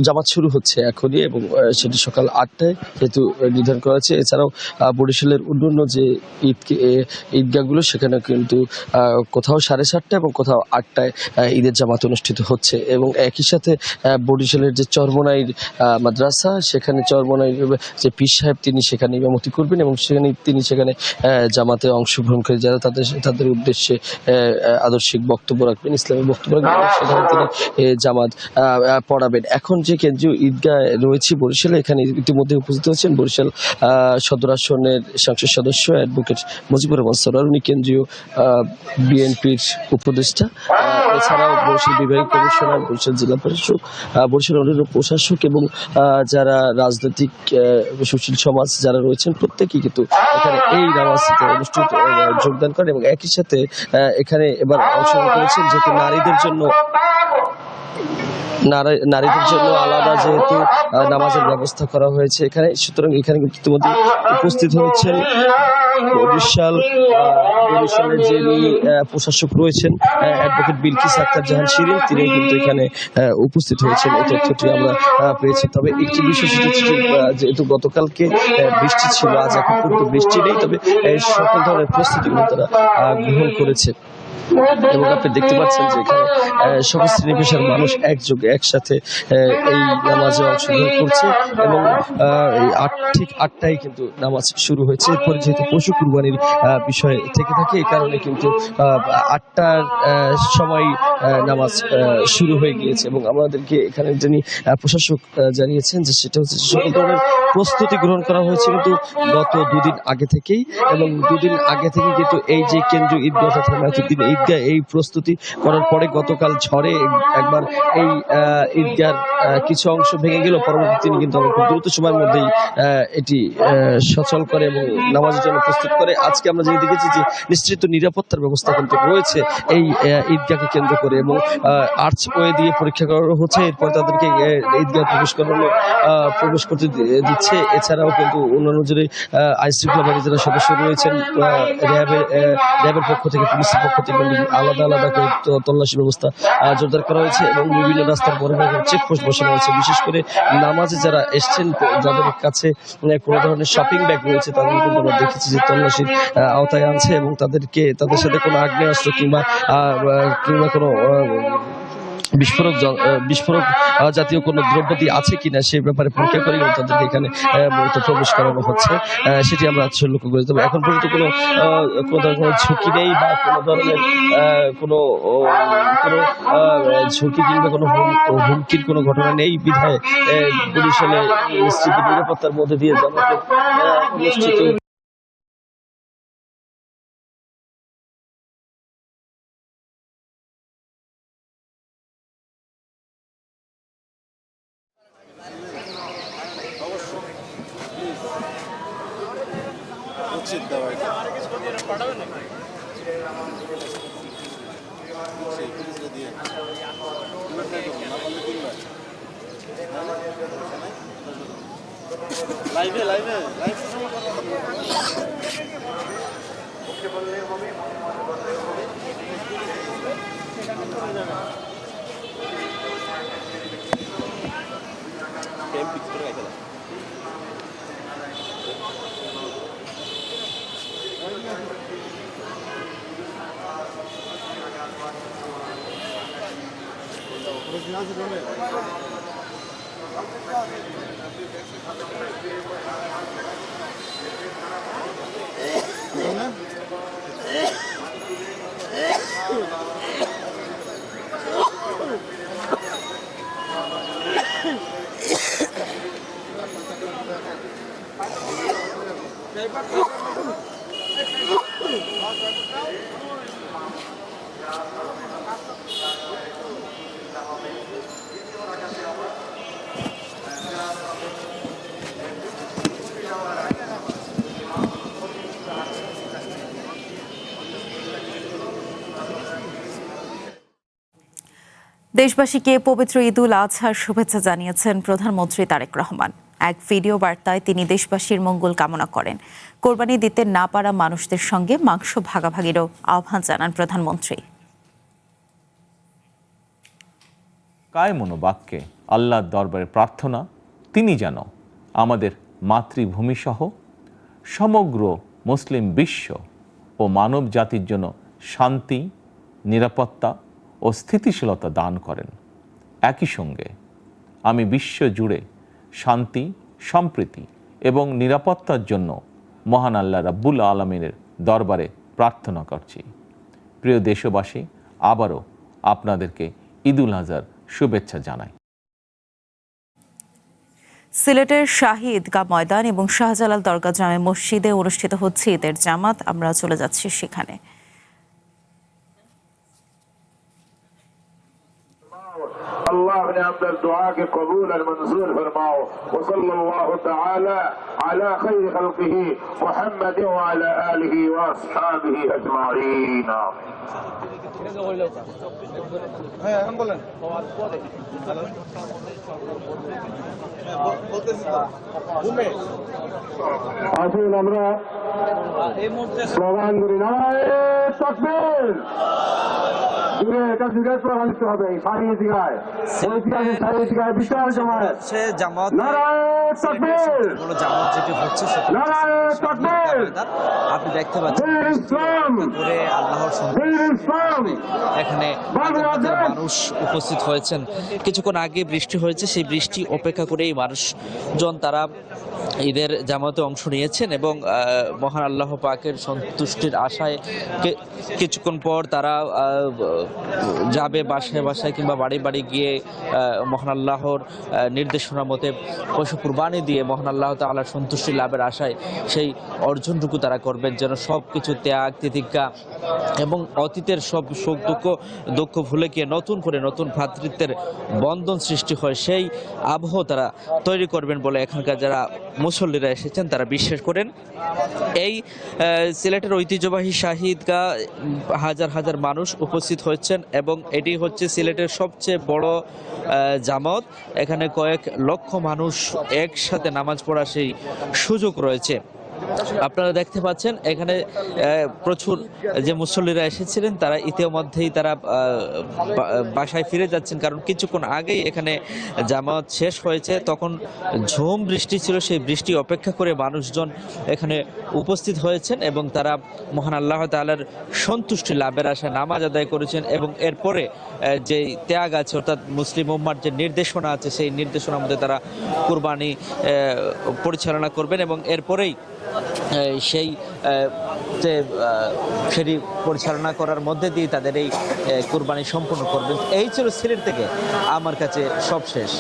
জামাত শুরু হচ্ছে এখনই এবং সেটি সকাল ৮টায় যেহেতু নির্ধারণ করা হয়েছে। এছাড়াও বরিশালের অন্যান্য যে ঈদগাহগুলো সেখানে কিন্তু কোথাও 7:30 এবং কোথাও ৮টায় ঈদের জামাত অনুষ্ঠিত হচ্ছে এবং একই সাথে বরিশালের যে চরমোনাইর মাদ্রাসা, সেখানে চরমোনাইর যে পীর সাহেব তিনি সেখানে ইমামতি করবেন এবং তিনি সেখানে জামাতে অংশগ্রহণকারী যারা তাদের উদ্দেশ্যে আদর্শিক বক্তব্য রাখবেন, ইসলামিক বক্তব্য রাখবেন এবং সেখানে তিনি জামাত পড়াবেন। এখন যে কেন্দ্রীয় ঈদগাহ রয়েছে বরিশালে, এখানে ইতিমধ্যে উপস্থিত হচ্ছেন বরিশাল সদর আসনের সংসদ সদস্য অ্যাডভোকেট মুজিবুর রহমান সরোয়ার, উনি কেন্দ্রীয় বিএনপির উপদেষ্টা। এছাড়াও বরিশাল বিভাগীয় কমিশনার, বরিশাল জেলা প্রশাসক, বরিশাল অন্যান্য প্রশাসক এবং যারা রাজনৈতিক সুশীল সমাজ যারা রয়েছেন প্রত্যেকেই কিন্তু এখানে এই নামাজে অনুষ্ঠিত যোগদান করেন এবং একই সাথে এখানে এবার অংশগ্রহণ করেছেন যেহেতু নারীদের জন্য আলাদা যেহেতু নামাজের ব্যবস্থা করা হয়েছে এখানে, সুতরাং এখানে কিন্তু ইতিমধ্যে উপস্থিত হয়েছেন বরিশালের যিনি প্রশাসক রয়েছেন অ্যাডভোকেট বিলকিস আক্তার জাহান শিরিন, তিনিও কিন্তু এখানে উপস্থিত হয়েছেন। এই তথ্যটি আমরা পেয়েছি। তবে একটি বিষয় সেটা হচ্ছে যেহেতু গতকালকে বৃষ্টি ছিল, আজ এখন পর্যন্ত বৃষ্টি নেই, তবে সকল ধরনের প্রস্তুতিগুলো তারা গ্রহণ করেছে এবং আপনি দেখতে পাচ্ছেন যে এখানে সকল শ্রেণী পেশার মানুষ একসাথে এই নামাজে অংশগ্রহণ করছে এবং ঠিক ৮টায় কিন্তু নামাজ শুরু হয়েছে। এরপর যেহেতু পশু কুরবানির বিষয় থেকে থাকে, এই কারণে কিন্তু ৮টার সময় নামাজ শুরু হয়ে গিয়েছে এবং আমাদেরকে এখানে যিনি প্রশাসক জানিয়েছেন যে সেটা হচ্ছে সকল ধরনের প্রস্তুতি গ্রহণ করা হয়েছে কিন্তু গত দুদিন আগে থেকেই এবং দুদিন আগে থেকে কিন্তু এই যে কেন্দ্রীয় ঈদগাহ তথা মাইজুদ্দিন ঈদগাহ এই প্রস্তুতি করার পরে গতকাল ঝড়ে একবার এই ঈদগাহর কিছু অংশ ভেঙে গেল, পরবর্তী তিনি কিন্তু খুব দ্রুত সময়ের মধ্যেই এটি সচল করে এবং নামাজের জন্য প্রস্তুত করে। আজকে আমরা যে দেখেছি যে নিশ্চিত নিরাপত্তার ব্যবস্থা কিন্তু রয়েছে এই ঈদগাহকে কেন্দ্র করে এবং আর্চওয়ে দিয়ে পরীক্ষা করা হচ্ছে, এরপর তাদেরকে ঈদগাহ প্রবেশ করতে দিচ্ছে। এছাড়াও কিন্তু অন্যান্য যে আইন শৃঙ্খলা বাহিনীর যারা সদস্য রয়েছেন, র্যাবের পক্ষ থেকে, পুলিশের পক্ষ থেকে আলাদা করে তল্লাশি ব্যবস্থা জোরদার করা হয়েছে এবং বিভিন্ন রাস্তার বড় চেকপোস্ট বসানো হয়েছে। বিশেষ করে নামাজে যারা এসছেন, যাদের কাছে কোনো ধরনের শপিং ব্যাগ রয়েছে, তাদের কিন্তু আমরা দেখেছি যে তল্লাশির আওতায় আনছে এবং তাদের সাথে কোনো আগ্নেয়াস্ত্র কিংবা কোনো বিস্ফোরক জাতীয় কোনো দ্রব্যটি আছে কিনা সে ব্যাপারে পরীক্ষা করে তাদেরকে এখানে মূলত প্রবেশ করানো হচ্ছে, সেটি আমরা লক্ষ্য করি। তবে এখন পর্যন্ত কোনো ধরনের ঝুঁকি নেই বা কোনো ধরনের কোনো ঝুঁকি কিংবা কোনো হুমকির কোনো ঘটনা নেই বিধায় বরিশালে নিশ্চিত নিরাপত্তার মধ্যে দিয়ে জামাতের অনুষ্ঠিত উচিত দেওয়া লাইভে দেশবাসীকে পবিত্র ঈদুল আজহার শুভেচ্ছা জানিয়েছেন প্রধানমন্ত্রী তারেক রহমান। এক ভিডিও বার্তায় তিনি দেশবাসীর মঙ্গল কামনা করেন। কোরবানি দিতে না পারা মানুষদের সঙ্গে মাংস ভাগাভাগিরও আহ্বান জানান প্রধানমন্ত্রী। কায় মনোবাক্যে আল্লাহর দরবারে প্রার্থনা তিনি যেন আমাদের মাতৃভূমিসহ সমগ্র মুসলিম বিশ্ব ও মানব জাতির জন্য শান্তি, নিরাপত্তা ও স্থিতিশীলতা দান করেন। একই সঙ্গে আমি বিশ্ব জুড়ে শান্তি, সম্প্রীতি এবং নিরাপত্তার জন্য মহান আল্লাহ রাব্বুল আলামিনের দরবারে প্রার্থনা করছি। প্রিয় দেশবাসী, আবারও আপনাদেরকে ঈদুল আজহার শুভেচ্ছা জানাই। সিলেটের শাহী ঈদগাহ ময়দান এবং শাহজালাল দরগা জামে মসজিদে অনুষ্ঠিত হচ্ছে ঈদের জামাত। আমরা চলে যাচ্ছি সেখানে। अल्लाह ने अपने दुआ के कबूल और मंजूर फरमाओ। वसल्लल्लाहु तआला अला खैर खल्किही मुहम्मद व अला आलिहि व अस्हाबिहि अजमाइन। আসুন আমরা স্লোগান করি, নারায়ে তাকবীর। আপনি দেখতে পাচ্ছেন করে আল্লাহর এখানে মানুষ উপস্থিত হয়েছেন। কিছুক্ষণ আগে বৃষ্টি হয়েছে, সেই বৃষ্টি অপেক্ষা করেই মানুষজন তারা ঈদের জামাতে অংশ নিয়েছেন এবং মহান আল্লাহ পাকের সন্তুষ্টির আশায় কিছুক্ষণ পর তারা যাবে বাসায় বাসায় কিংবা বাড়ি বাড়ি গিয়ে মহান আল্লাহর নির্দেশনা মতে পশু কুরবানি দিয়ে মহান আল্লাহ তাআলার সন্তুষ্টি লাভের আশায় সেই অর্জনটুকু তারা করবেন, যেন সব কিছু ত্যাগ তিতিক্ষা এবং অতীতের সব সুখ দুঃখ ভুলে গিয়ে নতুন করে নতুন ভ্রাতৃত্বের বন্ধন সৃষ্টি হয়, সেই আবহ তারা তৈরি করবেন বলে এখানকার যারা মুসল্লিরা এসেছেন তারা বিশ্বাস করেন। এই সিলেটের ঐতিহ্যবাহী শাহী ঈদগাহ হাজার হাজার মানুষ উপস্থিত হয়েছেন এবং এটি হচ্ছে সিলেটের সবচেয়ে বড় জামাত। এখানে কয়েক লক্ষ মানুষ একসাথে নামাজ পড়ার সেই সুযোগ রয়েছে। আপনারা দেখতে পাচ্ছেন এখানে প্রচুর যে মুসল্লিরা এসেছিলেন তারা ইতিমধ্যেই তারা বাসায় ফিরে যাচ্ছেন, কারণ কিছুক্ষণ আগেই এখানে জামাত শেষ হয়েছে। তখন ঝুম বৃষ্টি ছিল, সেই বৃষ্টি অপেক্ষা করে মানুষজন এখানে উপস্থিত হয়েছেন এবং তারা মহান আল্লাহ তাআলার সন্তুষ্টি লাভের আশায় নামাজ আদায় করেছেন এবং এরপরে যে ত্যাগ আছে অর্থাৎ মুসলিম উম্মার যে নির্দেশনা আছে সেই নির্দেশনার মধ্যে তারা কুরবানি পরিচালনা করবেন এবং এরপরেই সেই ফেরি পরিচালনা করার মধ্যে দিয়ে তাদের এই কুরবানি সম্পন্ন করবেন। এই ছিল সিলেট থেকে আমার কাছে সব শেষ।